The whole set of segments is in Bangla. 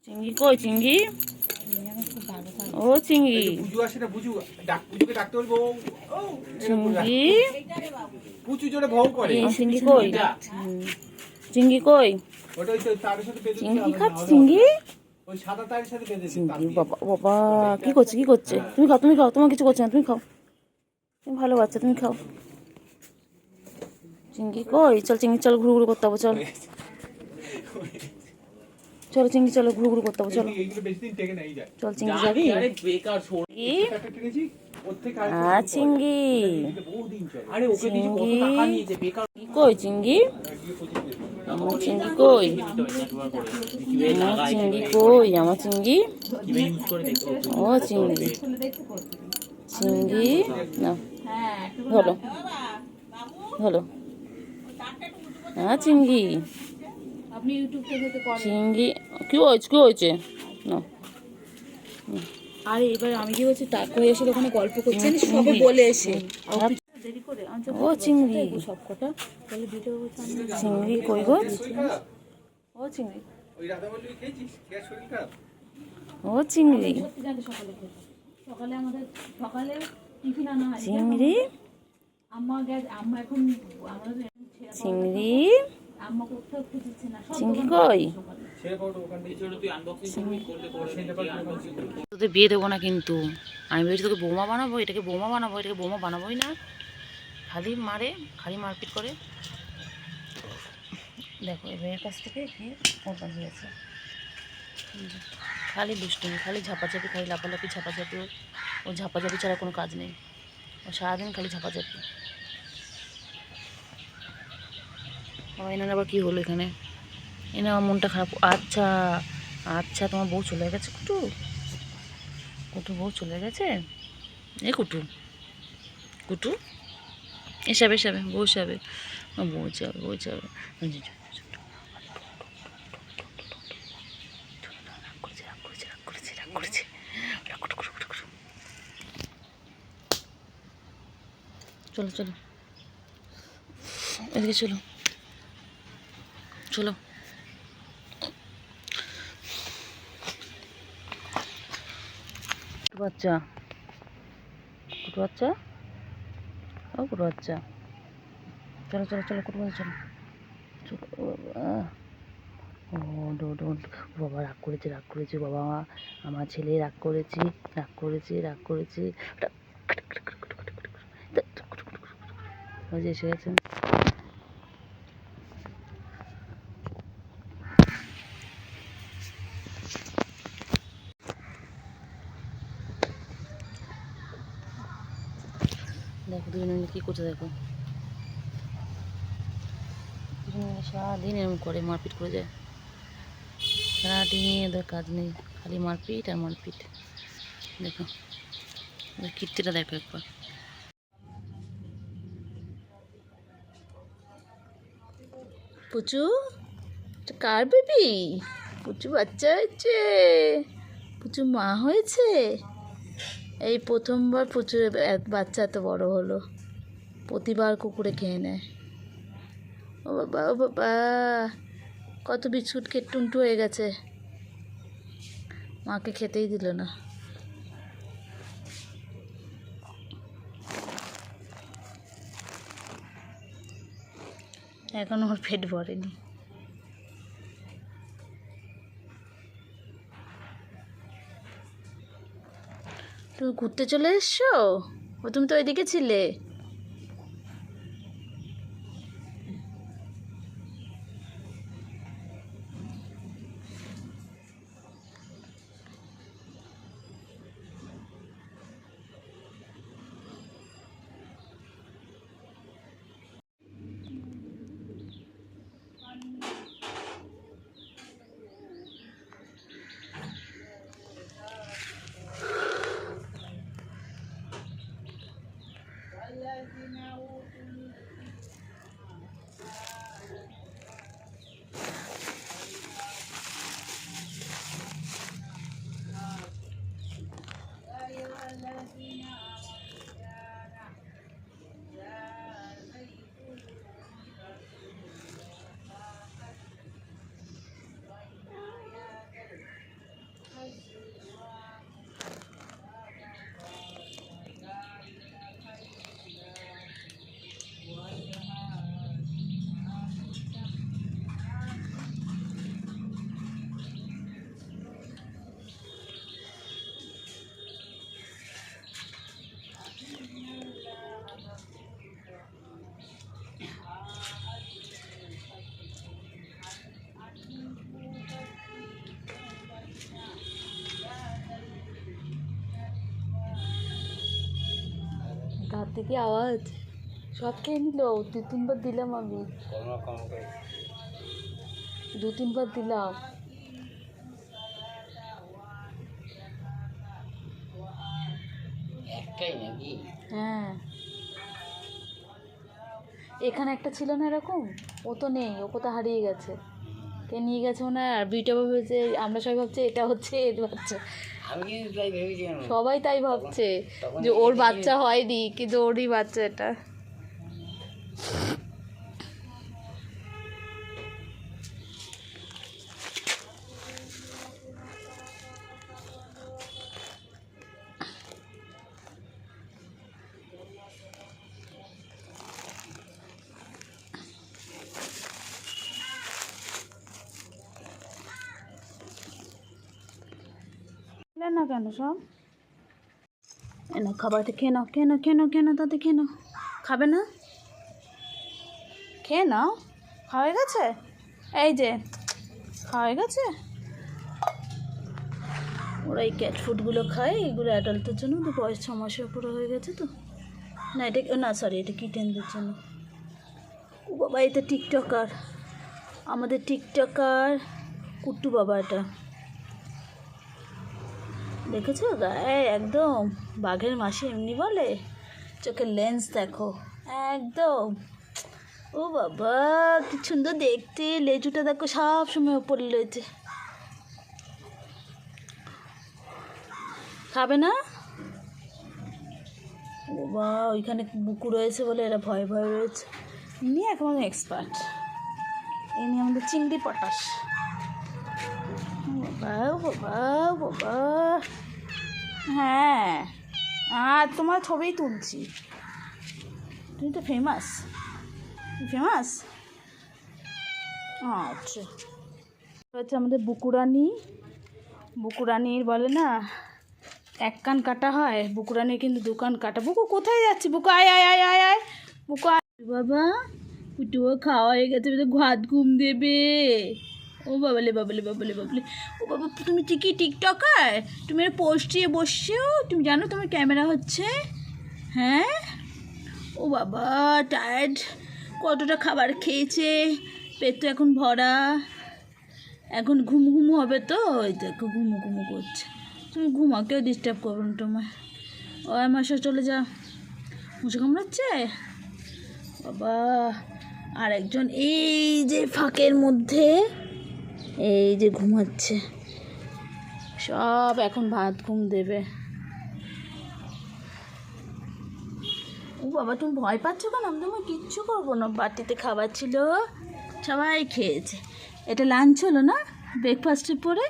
চিংড়ি কই চিংড়ি? ও চিংড়ি বুঝু আসে না, বুঝু বুঝুকে ডাকতে বলবো। চিংড়ি বুঝু জোরে ভৌ করে। চিংড়ি কই? চিংড়ি কই? ওটা ওই তারের সাথে বেঁধে চিংড়ি দিতে কি হবে, খাচ্ছে নাহলে চিংড়ি? হবে না। ওই সাদা তারের সাথে বেঁধে দিতে চিংড়ি হবে। বাবা বাবা কি করছে কি করছে? তুমি খাও তোমার কিছু করছে না, তুমি খাও, তুমি ভালো বাচ্চা, তুমি খাও। চিংড়ি কই? চল চিংড়ি চল, ঘুরু ঘুরু করতে হবে, চল চলো চিংড়ি চলো, ঘুরু ঘুরু করতে হবে, চলো এইগুলো বেশি দিন টেকে নাই যায়। চল চিংড়ি যাবি? কি? একটা টেনেছি, ওর থেকে চিংড়ি বহুদিন চলে। আরে ওকে দিয়েছে কত টাকা নিয়েছে বেকার কি কই চিংড়ি? আমার চিংড়ি কই? আমার চিংড়ি কই? আমার চিংড়ি কিভাবে ইউজ করে দেখো ও চিংড়ি চিংড়ি না হলো হলো চিংড়ি চিংড়ি কি হয়েছে কি হয়েছে না? আরে এবার আমি কি বলছি, তারপরে এসে ওখানে গল্প করছেন সবে বলে এসে দেরি করে ও চিংড়ি সব কটা তাহলে ভিডিও চিংড়ি কই গো? ও চিংড়ি ওই রাধা বললি খেয়েছিস? খেয়ে শরীর খারাপ? ও চিংড়ি সকালে খেতে সকালে আমাদের সকালে টিফিন আনা হয় চিংড়ি আম্মা আম্মা এখন আমাদের চিংড়ি আম্মা কোথাও খুঁজছে না সব চিংড়ি কই? ছেড়ে পড়ো ওখান থেকে। তুই আনবক্সিং করলে তোদের বিয়ে দেবো না কিন্তু, আমি বলছি তোকে বোমা বানাবো, এটাকে বোমা বানাবো, এটাকে বোমা বানাবোই না, খালি মারে, খালি মারপিট করে। দেখো এর কাছ থেকে কি ওর কাছে গেছে, খালি দুষ্টুমি, খালি ঝাপাঝাপি, খালি লাফালাফি ঝাপাঝাপি, ও ঝাপাঝাপি ছাড়া কোনো কাজ নেই, ও সারাদিন খালি ঝাপাঝাপি। এনার আবার কী হলো এখানে? এনে আমার মনটা খারাপ। আচ্ছা আচ্ছা তোমার বউ চলে গেছে কুটু? কুটু বউ চলে গেছে? এ কুটু কুটু এসবে এসবে বউ যাবে, বউ যাবে বউ যাবে। চলো চলো এদিকে চলো চলো। বাচ্চা কুটু বাচ্চা, ও কুটু বাচ্চা, চলো চলো চলো কুটু বাচ্চা চলো। ও বাবা রাগ করেছে বাবা, আমার ছেলে রাগ করেছে রাগ করেছে রাগ করেছে। এসে গেছে। দেখো দুজনে মিলে কী করছে, দেখো দুজনে মিলে সারাদিন এরকম করে মারপিট করে যায়, সারাদিন এদের কাজ নেই, খালি মারপিট আর মারপিট। দেখো কীর্তিটা দেখো একবার। পুচু কার বেবি? পুচু বাচ্চা হয়েছে, পুচু মা হয়েছে, এই প্রথমবার পুচুর বাচ্চা এত বড় হলো, প্রতিবার কুকুরে খেয়ে নেয়। ও বাবা ও বাবা, কত বিস্কুট খেয়ে টুনটু হয়ে গেছে, মাকে খেতেই দিল না। এখন ওর পেট ভরেনি। তুমি ঘুরতে চলে এসছো? ও তুমি তো ওইদিকে ছিলে। কার থেকে আওয়াজ সব খেয়ে নিল। 2-3 বার দিলাম আমি, 2-3 বার দিলাম। হ্যাঁ, এখানে একটা ছিল না এরকম, ও তো নেই, ও কোথাও হারিয়ে গেছে। কে নিয়ে গেছে মনে হয়। আর বিটা ভেবেছে, আমরা সবাই ভাবছি এটা হচ্ছে এর বাচ্চা, সবাই তাই ভাবছে যে ওর বাচ্চা হয়নি, কিন্তু ওরই বাচ্চা এটা। না কেন সব এনে খাবারটা খেয়ে নাও, তাতে খেয়ে নাও। খাবে না? খেয়ে নাও, খাওয়া হয়ে গেছে। এই যে খাওয়া হয়ে গেছে। ওরা এই ক্যাট ফুডগুলো খায়, এগুলো অ্যাডাল্টের জন্য। তো বয়স 6 মাসের উপরে হয়ে গেছে তো। না এটা না, সরি, এটা কিটেনদের জন্য। ও বাবা, এটা টিকটকার, আমাদের টিকটকার কুট্টু বাবা। এটা দেখেছো গায়ে একদম বাঘের মাসি এমনি বলে। চোখের লেন্স দেখো একদম। ও বাবা কি সুন্দর দেখতে, লেজুটা দেখো সব সময় ওপরে লেজে। খাবে না? ও বাবা, ওইখানে বুকু রয়েছে বলে এরা ভয়ে ভয়ে রয়েছে। ইনি এখন এক্সপার্ট, ইনি আমাদের চিংড়ি পটাশ। বাবা বাবা বাবা, হ্যাঁ আর তোমার ছবিই তুলছি। তুমি তো ফেমাস। আচ্ছা, হচ্ছে আমাদের বুকুরানির বলে না, 1 কান কাটা হয়, বুকুরানির কিন্তু 2 কান কাটা। বুকু কোথায় যাচ্ছি? বুকু আয় আয় আয় আয় আয় বুকু আয়। বাবা কুটুও খাওয়া হয়ে গেছে, ভাত ঘুম দেবে। ও বাবলে। ও বাবা, তুমি ঠিকই টিকটকার, তুমি পোস্ট দিয়ে বসছো, তুমি জানো তোমার ক্যামেরা হচ্ছে? হ্যাঁ। ও বাবা টায়ার্ড, কতটা খাবার খেয়েছে, পেট তো এখন ভরা, এখন ঘুমু হবে তো। ওই দেখো ঘুমু করছে। তুমি ঘুমা, কেউ ডিস্টার্ব করবে না তোমায়। ও মশা চলে যা, মশা কামড়াচ্ছে বাবা। আর একজন এই যে ফাঁকের মধ্যে এই যে ঘুমাচ্ছে। সব এখন ভাত ঘুম দেবে। ও বাবা, তুমি ভয় পাচ্ছ কেন? আমি তোমার কিচ্ছু করবো না। বাটিতে খাবার ছিল, সবাই খেয়েছে। এটা লাঞ্চ হলো না, ব্রেকফাস্টের পরে।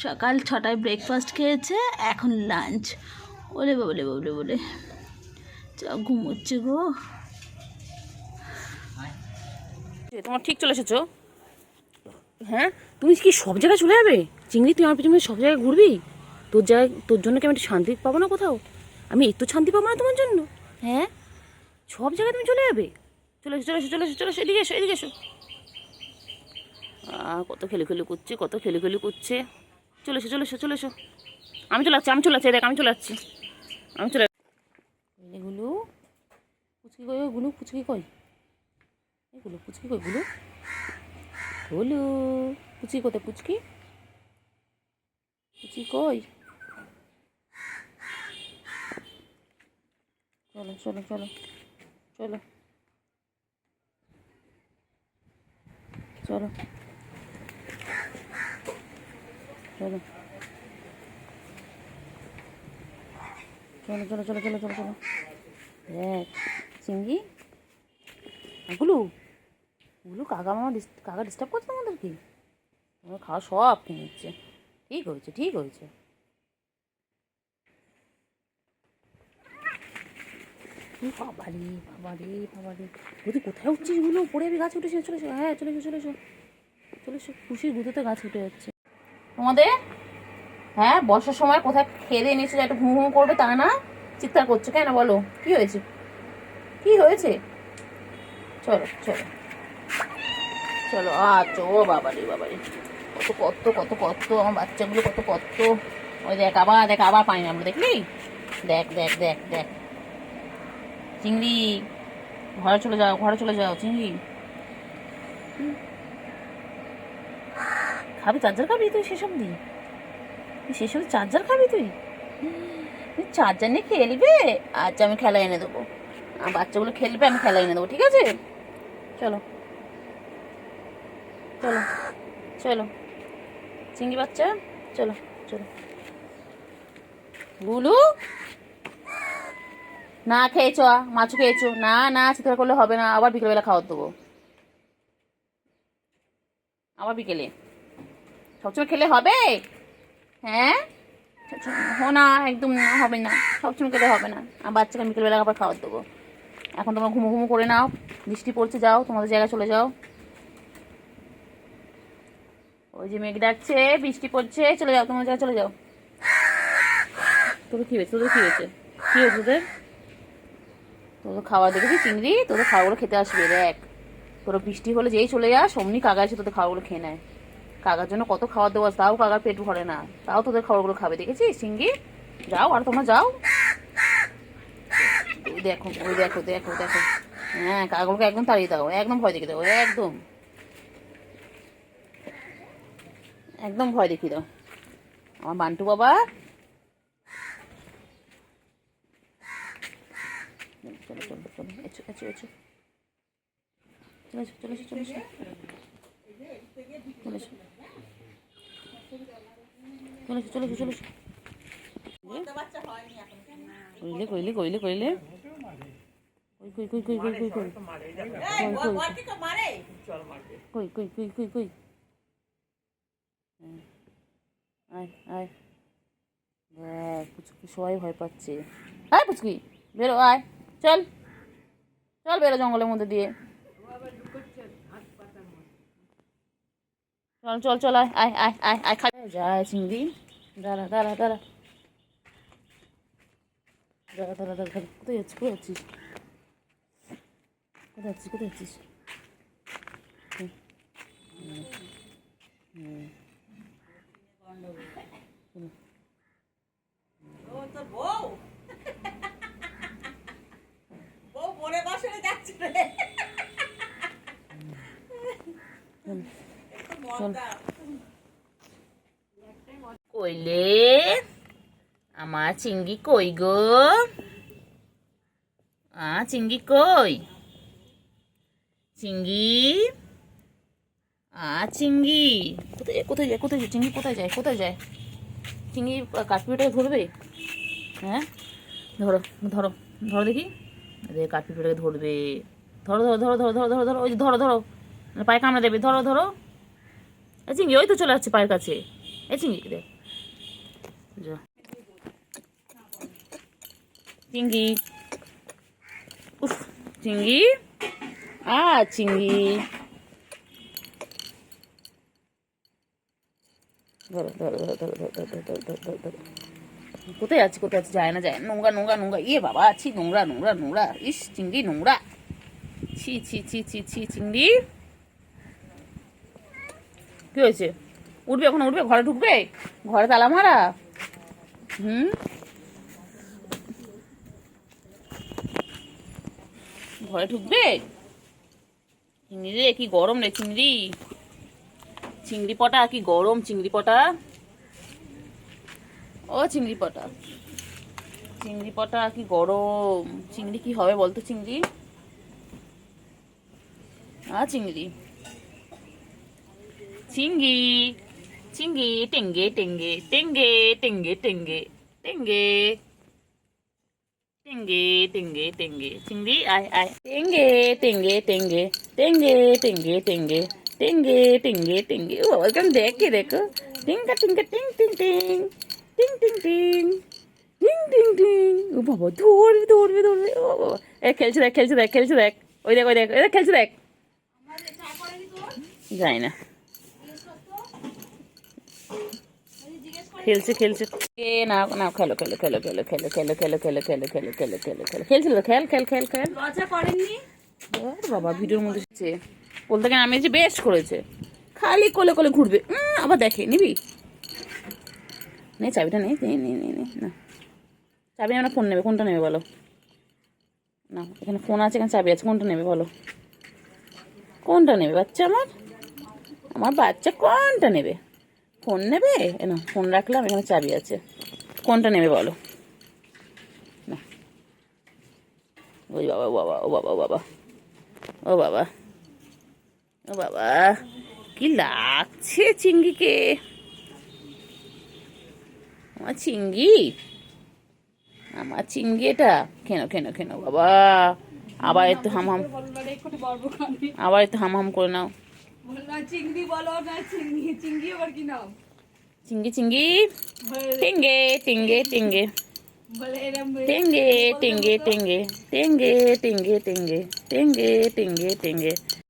সকাল 6টায় ব্রেকফাস্ট খেয়েছে, এখন লাঞ্চ। বলে চ ঘুমোচ্ছে গো। তোমার ঠিক চলে এসেছো? হ্যাঁ, তুমি কি সব জায়গায় চলে যাবে? চিংড়ি, তুই আমার পিছনে সব জায়গায় ঘুরবি? তোর জন্য কি আমি একটু শান্তি পাবো না কোথাও? আমি একটু শান্তি পাবো না তোমার জন্য? হ্যাঁ, সব জায়গায় তুমি চলে যাবে? চলে এসো, এদিকে এসো। কত খেলে করছে। চলে এসো। আমি চলে যাচ্ছি, দেখ আমি চলে যাচ্ছি। এগুলো পুচকি কই? পুচকি কই? পুচকি কোথায়? পুচকি কই? চলো। দেখ চিংড়ি, ওগুলো কাকা ডিস্টার্ব করছে তোমাদেরকে? তোমার খাওয়া সব খেয়ে নিচ্ছে। ঠিক হয়েছে। বাবারে, তুই কোথায় উঠছিস? এগুলো পড়ে আমি গাছে উঠেছি। চলে এসো। হ্যাঁ চলে এসো। খুশির গুঁতোতে গাছে উঠে যাচ্ছে তোমাদের। হ্যাঁ, বর্ষার সময় কোথায় খেয়ে দিয়ে নিয়েছো, একটু ঘুম করবে তা না, চিৎকার করছো কেন? বলো কি হয়েছে? চলো। আচ্ছা, ও বাবারে, কত আমার বাচ্চাগুলো কত। ওই দেখ আবার পানি নামলো, দেখলি? দেখ চিংড়ি ঘরে চলে যাও, ঘরে চলে যাও চিংড়ি। খাবি চার্জার খাবি তুই সেসব দিয়ে? সেসব চার্জার খাবি তুই? চার্জার নিয়ে খেলবে? আচ্ছা আমি খেলা এনে দেবো, বাচ্চাগুলো খেলবে, আমি খেলা এনে দেবো, ঠিক আছে? চলো চলো চলো চিংড়ি বাচ্চা, চলো চলো। বুলু না খেয়েছো, মাছও খেয়েছো না? না চিৎকার করলে হবে না, আবার বিকেলবেলা খাওয়ার দেবো, আবার বিকেলে। সবসময় খেলে হবে? হ্যাঁ না, একদম না, হবে না, সবসময় খেলে হবে না। আর বাচ্চাকে বিকেলবেলা আবার খাওয়ার দেবো। এখন তোমরা ঘুমো ঘুমো করে নাও, বৃষ্টি পড়ছে, যাও তোমাদের জায়গায় চলে যাও। ওই যে মেঘ ডাকছে, বৃষ্টি পড়ছে, চলে যাও তোমাদের জায়গায় চলে যাও। তোদের কী হয়েছে? তোদের কী হয়েছে? কী হয়েছে তোদের? তোদের খাওয়া দেখেছি চিংড়ি, তোদের খাওয়াগুলো খেতে আসবে দেখ। তোরা বৃষ্টি হলে যেই চলে যাস অমনি কাকা এসে তোদের খাওয়াগুলো খেয়ে নেয়। কাকার জন্য কত খাবার দেওয়া, তাও কাকার পেট ভরে না, তাও তোদের খাবারগুলো খাবে, দেখেছিস চিংড়ি? যাও, আর তোমরা যাও। ওই দেখো ওই দেখো দেখো দেখো, হ্যাঁ কাকাগুলোকে একদম তাড়িয়ে দাও, একদম ভয় দেখিয়ে দাও, একদম একদম ভয় দেখিয়ে দাও আমার বান্টু বাবা। চলো চলো চলো, এসো এসো এসো, চলে এসো চলে এসো চলে এসো চলে এসো চলে এসো চলে এসো চলে এসো। কইলে কইলে কইলে কইলে কই কই কই কই কই কই কই কই কই কই কই কই, আয় আয়, পুচকি সবাই ভয় পাচ্ছে। আয় পুচকি বেরো, আয় চল চল, বেরো জঙ্গলের মধ্যে দিয়ে, চল চল চল, আয় আয় আয় আয় আয়, খা যায় চিংড়ি, দাঁড়া দাঁড়া দাঁড়া দাঁড়া দাঁড়া দাঁড়া, কোথায় যাচ্ছিস? কোথায় যাচ্ছিস? কোথায় যাচ্ছিস? কোথায় যাচ্ছিস? কইলে আমার চিংড়ি কই গো? চিংড়ি কই? চিংড়ি চিংড়ি কোথায় কোথায় যায়? কোথায় যায় চিংড়ি? কোথায় যায়? কোথায় যায় চিংড়ি? কাঠপিটাকে ধরবে? হ্যাঁ ধরো ধরো ধরো দেখি, কাঠপিটাকে ধরবে, ধরো ধরো ধরো ধরো ধরো ধরো ধরো, ওই যে ধরো ধরো, পায়ে কামড়ে দেবে, ধরো ধরো। চিংড়ি ওই তো চলে যাচ্ছে পায়ের কাছে, এই চিংড়ি দেখ, চিংড়ি, উফ চিংড়ি, চিংড়ি, ধরো ধরো ধরো ধরো ধরো ধরো ধরো ধরো ধরো ধরো। কোথায় যাচ্ছে? কোথায় যাচ্ছে? যায় না যায়, নোংরা নোংরা নোংরা, ইয়ে বাবা ছি, নোংরা নোংরা নোংরা, ইস চিংড়ি নোংরা, ছি ছি ছি ছি ছি চিংড়ি। কি হয়েছে? উঠবে এখন, উঠবে? ঘরে ঢুকবে? ঘরে তালা মারা? ঘরে ঢুকবে? চিংড়ি রে কি গরম রে চিংড়ি, চিংড়ি পটা কি গরম, চিংড়ি পটা, ও চিংড়ি পটা, চিংড়ি পটা কি গরম। চিংড়ি কি হবে বলতো চিংড়ি? চিংড়ি, চিংড়ি, চিংড়ি, টেঙ্গে টেঙ্গে টেঙ্গে টেঙ্গে টেঙ্গে টেঙ্গে টেঙ্গে টেঙ্গে টেঙ্গে, চিংড়ি আয় আয়, টেঙ্গে টেঙ্গে টেঙ্গে টেঙ্গে টেঙ্গে টেঙ্গে টেঙ্গে টেঙ্গে টেঙ্গে। ও বাবা কেমন দেখে, দেখো টিঙ্কা টিঙ্কা টিং টিং টিং টিং টিং টিং টিং টিং টিং। ও বাবা ধরবে ধরবে ধরবে, ও বাবা এ খেলছে দেখ, খেলছে দেখ, খেলছে দেখ, ওই দেখ ওই দেখ, ওই দেখ খেলছে দেখ, যাই না, খেলছে খেলছে, এ না না, খেলো খেলো খেলো খেলো খেলো খেলো খেলো খেলো খেলো খেলো খেলো খেলো খেলো, খেলছিল তো, খেল খেল খেল খেল। লজ্জা করেননি বাবা? ভিডিওর মধ্যে বলতে গেলে আমি যে বেস্ট করেছে, খালি কোলে কোলে ঘুরবে, আবার দেখে নিবি, নে চাবিটা, নে নে নে নে নে না চাবি, আমরা ফোন নেবে, কোনটা নেবে বলো? না, এখানে ফোন আছে, এখানে চাবি আছে, কোনটা নেবে বলো? কোনটা নেবে বাচ্চা আমার? আমার বাচ্চা কোনটা নেবে? ফোন নেবে? না, ফোন রাখলাম, এখানে চাবি আছে, কোনটা নেবে বলো? না, ওই বাবা, ও বাবা, ও বাবা, ও বাবা, ও বাবা, ও বাবা, কি লাগছে চিংড়িকে, আমার চিংড়ি, আমার চিংড়ি এটা, কেন কেন কেন বাবা, আবার একটু হাম হাম, আবার একটু হাম হাম করে নাও। চিংড়ি বলো না, চিংড়ি চিংড়ি আবার কি নাম? চিংড়ি চিংড়ি, টেঙ্গে টেঙ্গে টেঙ্গে, বলে এরম টেঙ্গে টেঙ্গে টেঙ্গে, টেঙ্গে টেঙ্গে টেঙ্গে, টেঙ্গে টেঙ্গে টেঙ্গে।